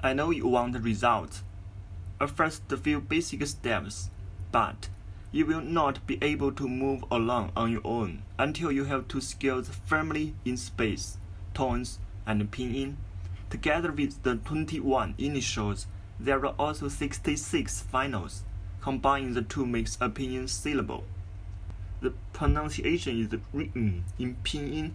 I know you want results. First few basic steps, but you will not be able to move along on your own until you have two skills firmly in space, tones and pinyin. Together with the 21 initials, there are also 66 finals. Combining the two makes a pinyin syllable. The pronunciation is written in pinyin,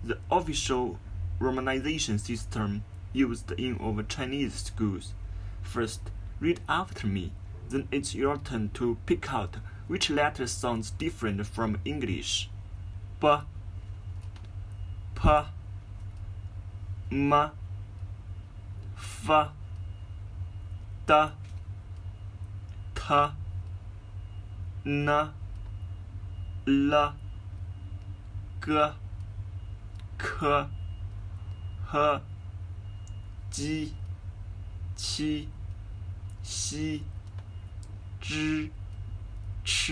the official romanization system used in all Chinese schools. First, read after me, then it's your turn to pick out which letter sounds different from English. B, P, M, F, D, T, N, L, G, K, H, J, Q, X, Z, Ch,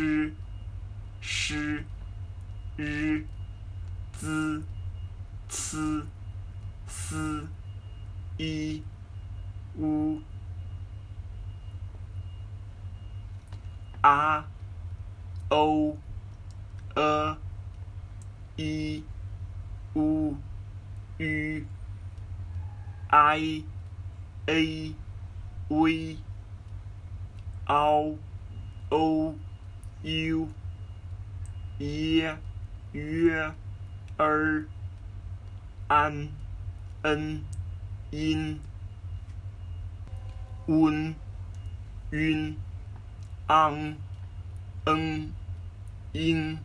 Sh, R, Z, C, S, I, U, A, O, E, I, U, Ü, I, A, V, Ao, O, U, Ye, Yue, An, Yin, Un, Yun, Ang, Yin,